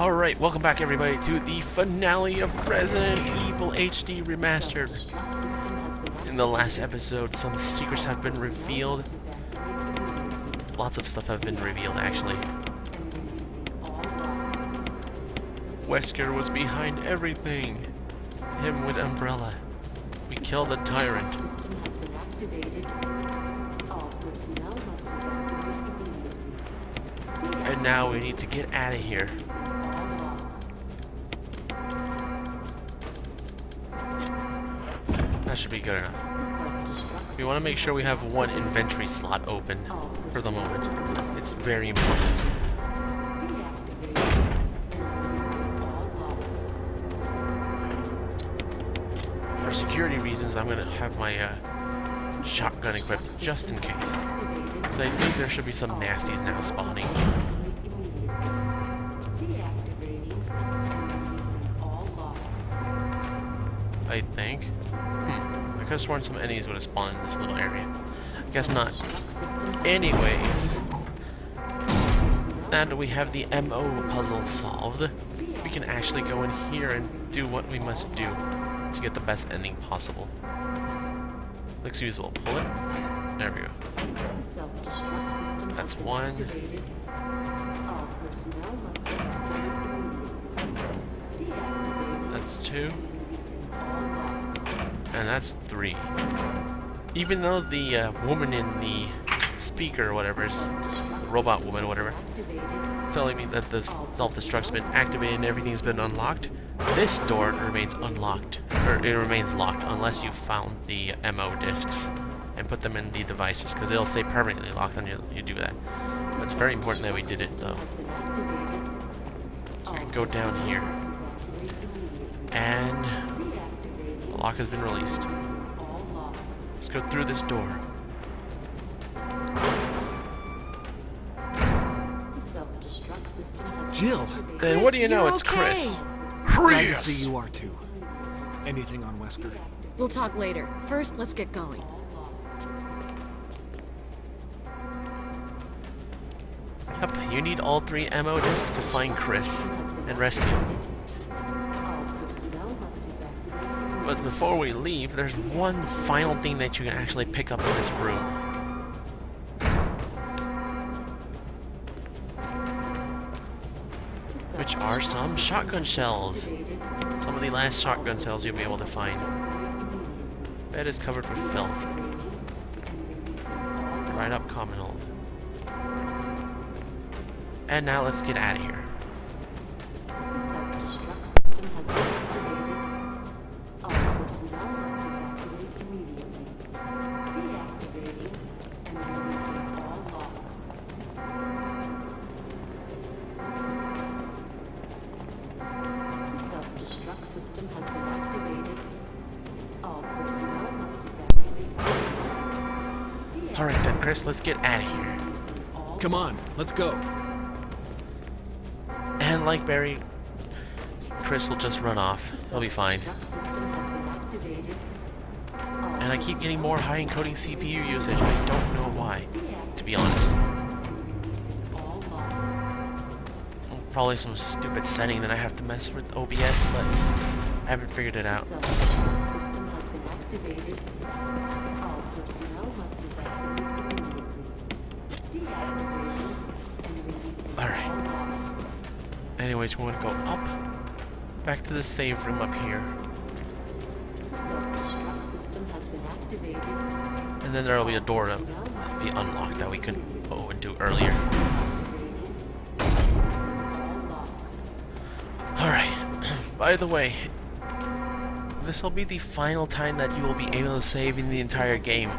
Alright, welcome back everybody to the finale of Resident Evil HD Remastered. In the last episode, some secrets have been revealed. Lots of stuff have been revealed, actually. Wesker was behind everything. Him with Umbrella. We killed the tyrant. And now we need to get out of here. That should be good enough. We want to make sure we have one inventory slot open for the moment. It's very important. For security reasons, I'm going to have my shotgun equipped just in case. So I think there should be some nasties now spawning. I think. I could have sworn some enemies would have spawned in this little area. I guess not. Anyways, now that we have the MO puzzle solved, we can actually go in here and do what we must do to get the best ending possible. Let's use we'll pull it. There we go. That's one. That's two. And that's three. Even though the woman in the speaker or whatever, robot woman or whatever, is telling me that the self-destruct's been activated and everything's been unlocked, this door remains unlocked. Or it remains locked unless you found the MO discs and put them in the devices, because it'll stay permanently locked when you do that. But it's very important that we did it though. So we can go down here. And the lock has been released. Let's go through this door. Jill! And what do you know? It's Chris. Glad to see you are too. Anything on Wesker? We'll talk later. First, let's get going. Yep, you need all three MO discs to find Chris and rescue him. But before we leave, there's one final thing that you can actually pick up in this room. Which are some shotgun shells. Some of the last shotgun shells you'll be able to find. Bed is covered with filth. Right up common hold. And now let's get out of here. Alright then, Chris, let's get out of here. Come on, let's go. And like Barry, Chris will just run off. He'll be fine. And I keep getting more high encoding CPU usage. I don't know why, to be honest. Probably some stupid setting that I have to mess with OBS, but I haven't figured it out. Alright. Anyways, we're gonna go up, back to the save room up here. And then there'll be a door to be unlocked that we couldn't go into earlier. Alright, by the way, this will be the final time that you will be able to save in the entire game.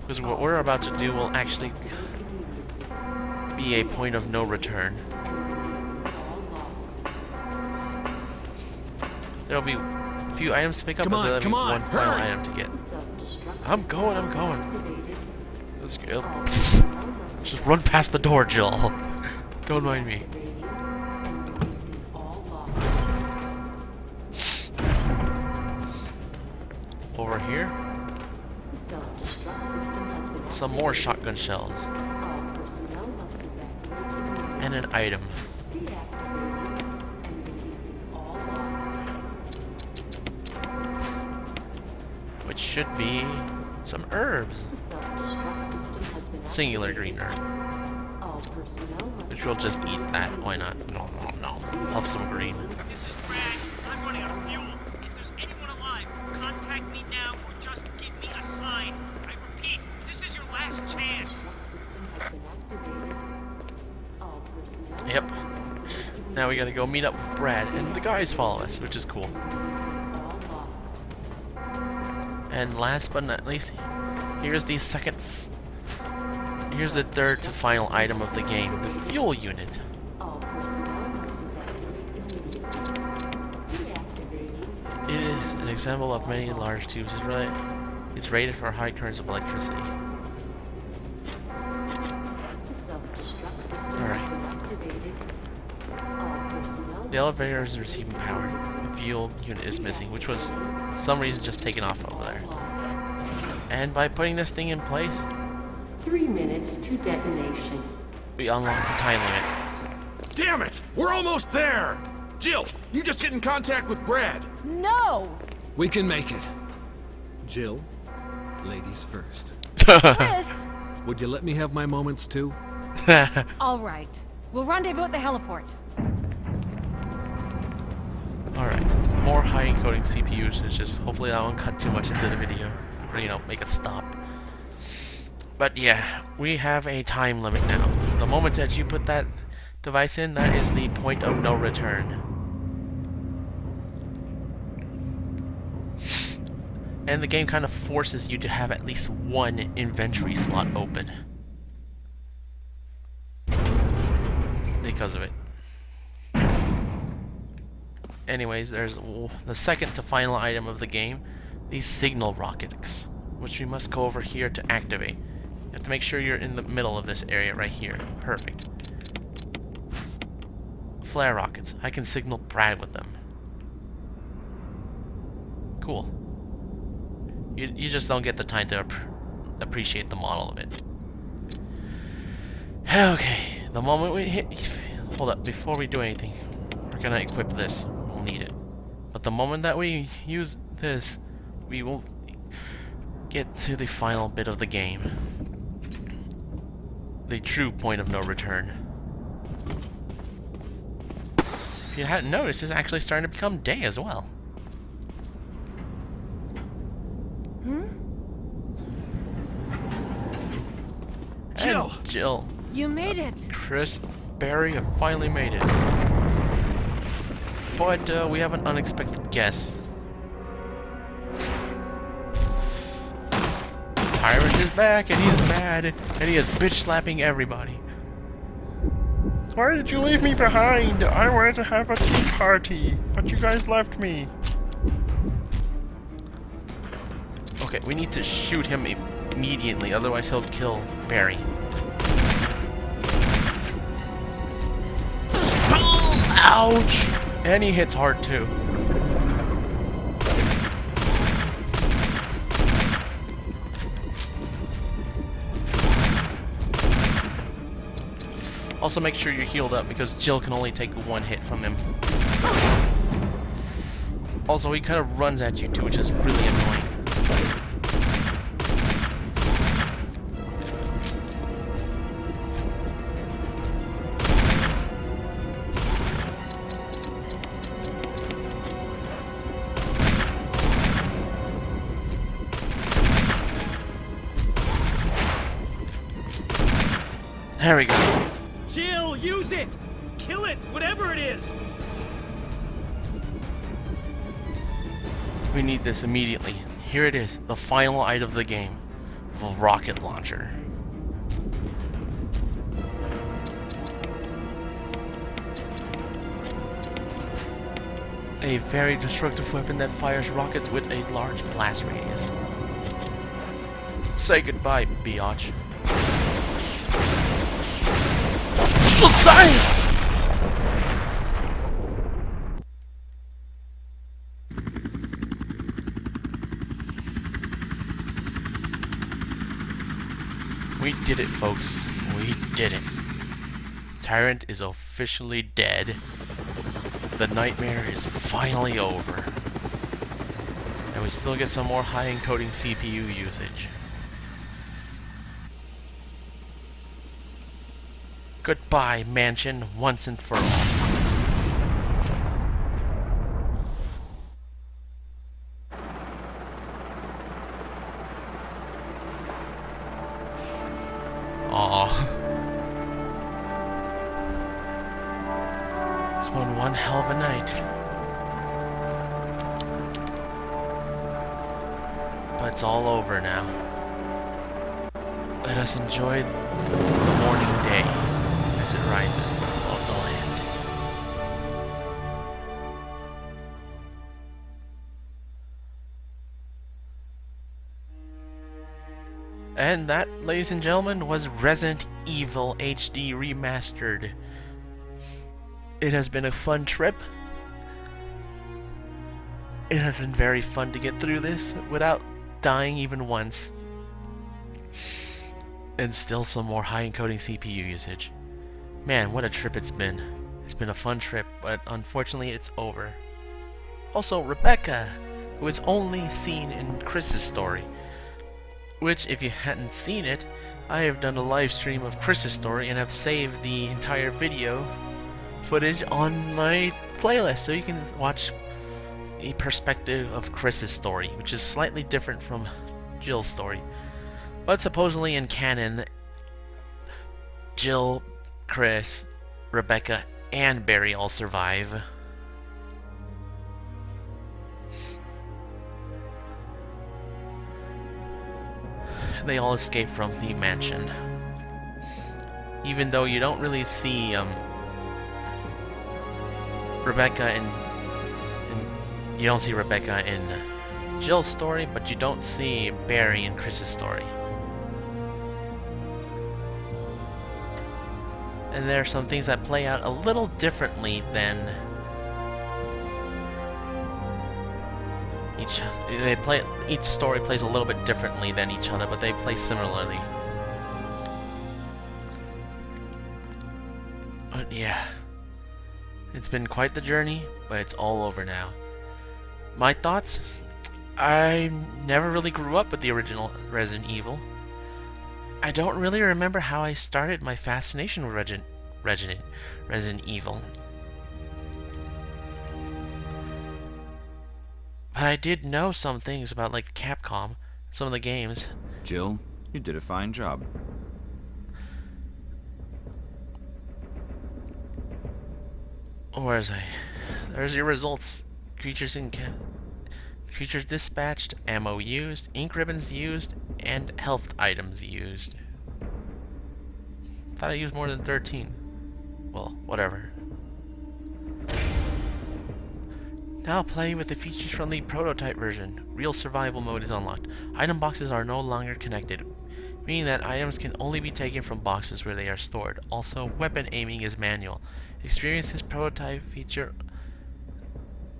Because what we're about to do will actually be a point of no return. There'll be a few items to pick up, but there'll be one final item to get. I'm going. Let's go. Just run past the door, Jill. Don't mind me. Over here, some more shotgun shells, and an item. should be some herbs. Singular green herb. Which we'll just eat that. Why not? No, no, no. I'll have some green. This is Brad. I'm running out of fuel. If there's anyone alive, contact me now or just give me a sign. I repeat, this is your last chance. Yep. Now we gotta go meet up with Brad, and the guys follow us, which is cool. And last but not least, here's the here's the third to final item of the game, the fuel unit. It is an example of many large tubes. It's rated for high currents of electricity. Alright. The elevator is receiving power. The fuel unit is missing, which was for some reason just taken off over there. And by putting this thing in place, 3 minutes to detonation. we unlock the time limit. Damn it! We're almost there! Jill, you just get in contact with Brad. No! We can make it. Jill, ladies first. Chris! Would you let me have my moments too? All right. We'll rendezvous at the heliport. Alright, more high encoding CPU usage. Just hopefully that won't cut too much into the video, or make it stop. But yeah, we have a time limit now. The moment that you put that device in, that is the point of no return. And the game kind of forces you to have at least one inventory slot open. Because of it. Anyways, there's the second to final item of the game, these signal rockets, which we must go over here to activate. You have to make sure you're in the middle of this area right here. Perfect. Flare rockets. I can signal Brad with them. Cool. You just don't get the time to appreciate the model of it. Okay, the moment we hit... Hold up, before we do anything, we're gonna equip this. We'll need it. But the moment that we use this, we will get to the final bit of the game. The true point of no return. If you hadn't noticed, it's actually starting to become day as well. Jill! And Jill. You made it. Chris, Barry have finally made it. But we have an unexpected guest. Tyrant is back and he's mad and he is bitch slapping everybody. Why did you leave me behind? I wanted to have a tea party, but you guys left me. Okay, we need to shoot him immediately, otherwise he'll kill Barry. Ouch! And he hits hard too. Also make sure you're healed up because Jill can only take one hit from him. Also, he kind of runs at you too, which is really annoying. There we go. Jill, use it! Kill it, whatever it is! We need this immediately. Here it is, the final item of the game. The rocket launcher. A very destructive weapon that fires rockets with a large blast radius. Say goodbye, biatch. We did it, folks. We did it. Tyrant is officially dead. The nightmare is finally over. And we still get some more high encoding CPU usage. Goodbye, mansion, once and for all. Aww. It's been one hell of a night. But it's all over now. Let us enjoy the morning day as it rises above the land. And that, ladies and gentlemen, was Resident Evil HD Remastered. It has been a fun trip. It has been very fun to get through this without dying even once. And still some more high encoding CPU usage. Man, what a trip it's been. It's been a fun trip, but unfortunately it's over. Also, Rebecca, who is only seen in Chris's story. Which, if you hadn't seen it, I have done a live stream of Chris's story and have saved the entire video footage on my playlist, so you can watch the perspective of Chris's story, which is slightly different from Jill's story. But supposedly in canon, Jill, Chris, Rebecca, and Barry all survive. They all escape from the mansion. Even though you don't really see Rebecca and you don't see Rebecca in Jill's story, but you don't see Barry in Chris's story. And there are some things that play out a little differently than each story plays a little bit differently than each other, but they play similarly. But yeah, it's been quite the journey, but it's all over now. My thoughts? I never really grew up with the original Resident Evil. I don't really remember how I started my fascination with Resident Evil. But I did know some things about, like, Capcom, some of the games. Jill, you did a fine job. Where is I? There's your results. Creatures dispatched, ammo used, ink ribbons used, and health items used. Thought I used more than 13. Well, whatever. Now play with the features from the prototype version. Real survival mode is unlocked. Item boxes are no longer connected, meaning that items can only be taken from boxes where they are stored. Also, weapon aiming is manual. Experience this prototype feature.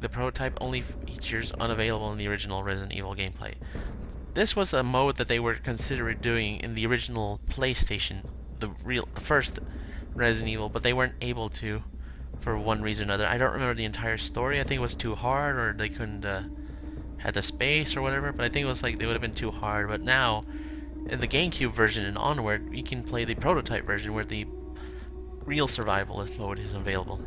The prototype only features unavailable in the original Resident Evil gameplay. This was a mode that they were considering doing in the original PlayStation, the first Resident Evil, but they weren't able to for one reason or another. I don't remember the entire story. I think it was too hard, or they couldn't had the space or whatever, but I think it was like they would have been too hard. But now, in the GameCube version and onward, we can play the prototype version where the real survival mode is available.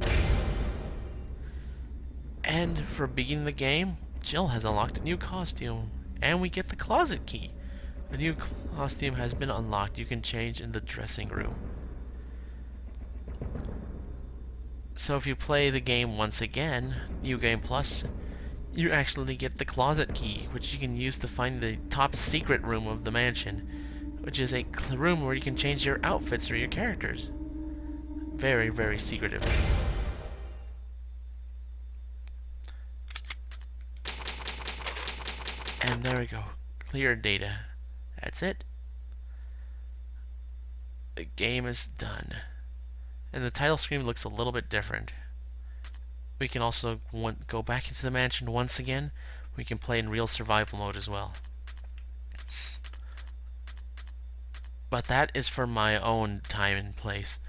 And for beginning the game, Jill has unlocked a new costume, and we get the closet key. A new costume has been unlocked. You can change in the dressing room. So if you play the game once again, New Game Plus, you actually get the closet key, which you can use to find the top secret room of the mansion, which is a room where you can change your outfits or your characters. Very, very secretive. And there we go. Clear data. That's it. The game is done. And the title screen looks a little bit different. We can also go back into the mansion once again. We can play in real survival mode as well. But that is for my own time and place.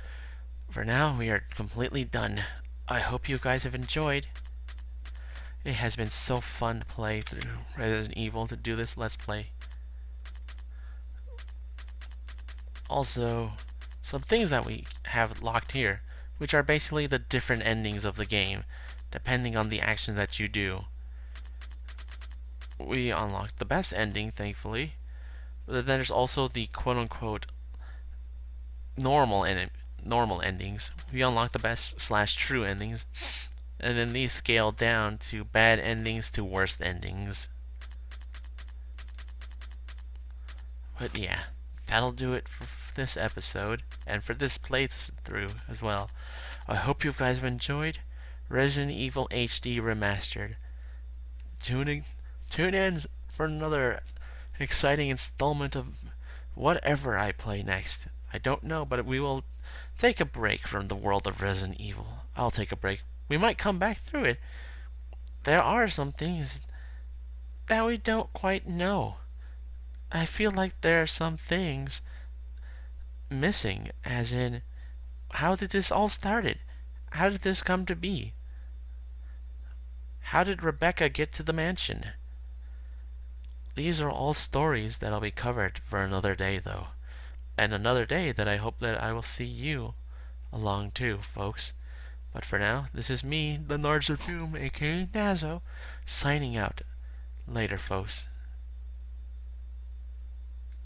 For now, we are completely done. I hope you guys have enjoyed. It has been so fun to play through Resident Evil, to do this Let's Play. Also, some things that we have locked here, which are basically the different endings of the game, depending on the action that you do. We unlocked the best ending, thankfully. But then there's also the quote-unquote normal endings. We unlocked the best / true endings. And then these scale down to bad endings to worst endings. But yeah, that'll do it for this episode, and for this playthrough as well. I hope you guys have enjoyed Resident Evil HD Remastered. Tune in for another exciting installment of whatever I play next. I don't know, but we will take a break from the world of Resident Evil. I'll take a break. We might come back through it. There are some things that we don't quite know. I feel like there are some things missing, as in, how did this all started? How did this come to be? How did Rebecca get to the mansion? These are all stories that'll be covered for another day, though. And another day that I hope that I will see you along too, folks. But for now, this is me, the Nards of Doom, aka Nazo, signing out. Later, folks.